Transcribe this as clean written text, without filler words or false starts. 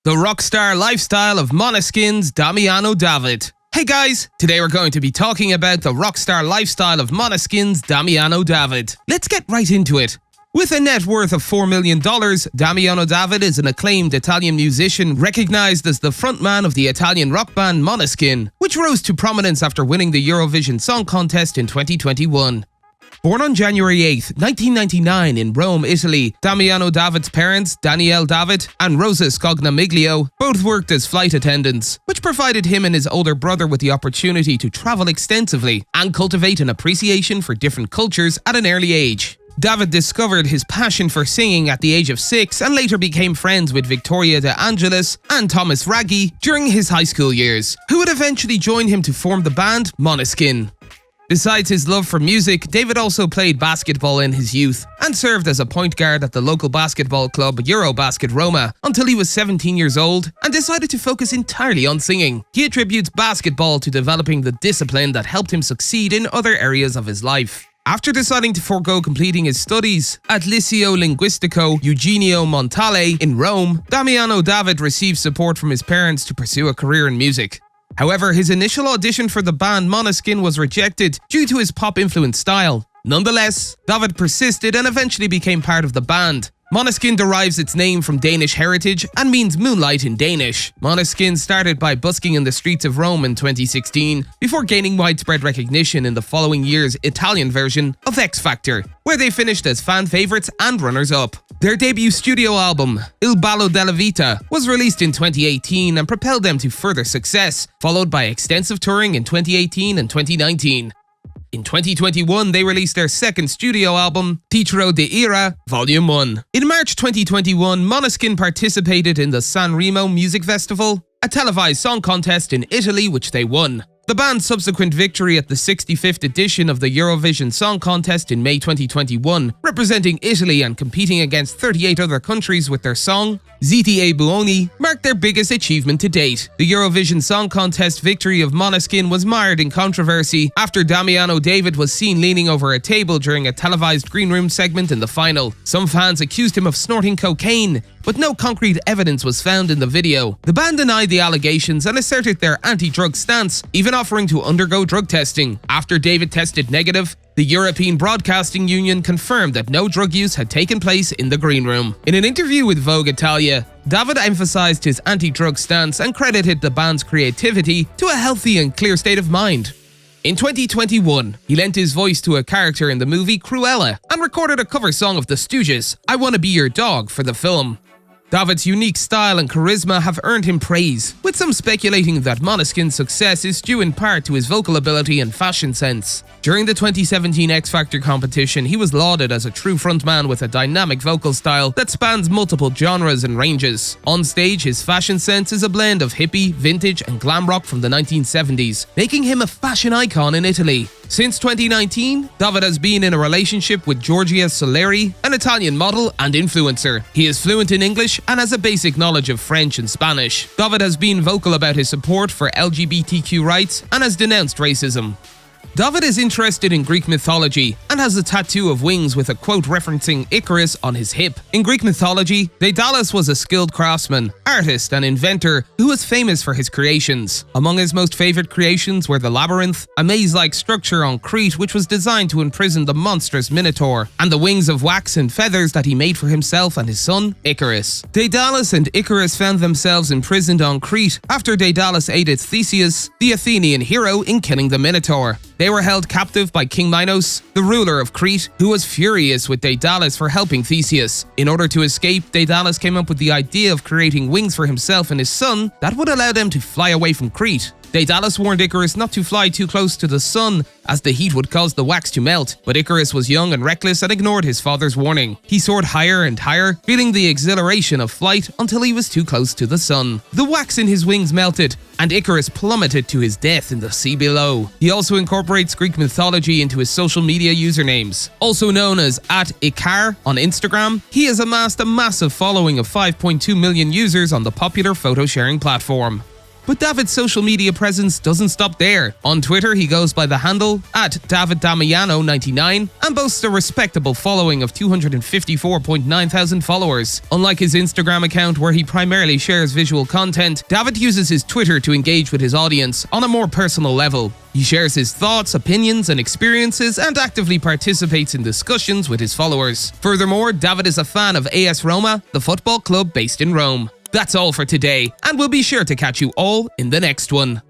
The rockstar lifestyle of Maneskin's Damiano David. Hey guys, today we're going to be talking about the rockstar lifestyle of Maneskin's Damiano David. Let's get right into it. With a net worth of $4 million, Damiano David is an acclaimed Italian musician recognized as the frontman of the Italian rock band Maneskin, which rose to prominence after winning the Eurovision Song Contest in 2021. Born on January 8, 1999 in Rome, Italy, Damiano David's parents, Daniele David and Rosa Scognamiglio, both worked as flight attendants, which provided him and his older brother with the opportunity to travel extensively and cultivate an appreciation for different cultures at an early age. David discovered his passion for singing at the age of 6 and later became friends with Victoria De Angelis and Thomas Raggi during his high school years, who would eventually join him to form the band Maneskin. Besides his love for music, David also played basketball in his youth and served as a point guard at the local basketball club Eurobasket Roma until he was 17 years old and decided to focus entirely on singing. He attributes basketball to developing the discipline that helped him succeed in other areas of his life. After deciding to forego completing his studies at Liceo Linguistico Eugenio Montale in Rome, Damiano David received support from his parents to pursue a career in music. However, his initial audition for the band Maneskin was rejected due to his pop-influenced style. Nonetheless, David persisted and eventually became part of the band. Maneskin derives its name from Danish heritage and means moonlight in Danish. Maneskin started by busking in the streets of Rome in 2016 before gaining widespread recognition in the following year's Italian version of X Factor, where they finished as fan favorites and runners-up. Their debut studio album, Il Ballo della Vita, was released in 2018 and propelled them to further success, followed by extensive touring in 2018 and 2019. In 2021, they released their second studio album, Teatro d'Ira, Volume 1. In March 2021, Maneskin participated in the Sanremo Music Festival, a televised song contest in Italy which they won. The band's subsequent victory at the 65th edition of the Eurovision Song Contest in May 2021, representing Italy and competing against 38 other countries with their song, Zitti e Buoni, marked their biggest achievement to date. The Eurovision Song Contest victory of Maneskin was mired in controversy after Damiano David was seen leaning over a table during a televised green room segment in the final. Some fans accused him of snorting cocaine, but no concrete evidence was found in the video. The band denied the allegations and asserted their anti-drug stance, even offering to undergo drug testing. After David tested negative, the European Broadcasting Union confirmed that no drug use had taken place in the green room. In an interview with Vogue Italia, David emphasized his anti-drug stance and credited the band's creativity to a healthy and clear state of mind. In 2021, he lent his voice to a character in the movie Cruella and recorded a cover song of The Stooges, I Wanna Be Your Dog, for the film. David's unique style and charisma have earned him praise, with some speculating that Maneskin's success is due in part to his vocal ability and fashion sense. During the 2017 X Factor competition, he was lauded as a true frontman with a dynamic vocal style that spans multiple genres and ranges. On stage, his fashion sense is a blend of hippie, vintage, and glam rock from the 1970s, making him a fashion icon in Italy. Since 2019, David has been in a relationship with Giorgia Soleri, an Italian model and influencer. He is fluent in English and has a basic knowledge of French and Spanish. David has been vocal about his support for LGBTQ rights and has denounced racism. David is interested in Greek mythology and has a tattoo of wings with a quote referencing Icarus on his hip. In Greek mythology, Daedalus was a skilled craftsman, artist, and inventor who was famous for his creations. Among his most favorite creations were the labyrinth, a maze-like structure on Crete which was designed to imprison the monstrous Minotaur, and the wings of wax and feathers that he made for himself and his son, Icarus. Daedalus and Icarus found themselves imprisoned on Crete after Daedalus aided Theseus, the Athenian hero, in killing the Minotaur. They were held captive by King Minos, the ruler of Crete, who was furious with Daedalus for helping Theseus. In order to escape, Daedalus came up with the idea of creating wings for himself and his son that would allow them to fly away from Crete. Daedalus warned Icarus not to fly too close to the sun, as the heat would cause the wax to melt, but Icarus was young and reckless and ignored his father's warning. He soared higher and higher, feeling the exhilaration of flight until he was too close to the sun. The wax in his wings melted, and Icarus plummeted to his death in the sea below. He also incorporates Greek mythology into his social media usernames. Also known as @Icar on Instagram, he has amassed a massive following of 5.2 million users on the popular photo sharing platform. But David's social media presence doesn't stop there. On Twitter, he goes by the handle @DavidDamiano99 and boasts a respectable following of 254.9 thousand followers. Unlike his Instagram account, where he primarily shares visual content, David uses his Twitter to engage with his audience on a more personal level. He shares his thoughts, opinions, and experiences and actively participates in discussions with his followers. Furthermore, David is a fan of AS Roma, the football club based in Rome. That's all for today, and we'll be sure to catch you all in the next one.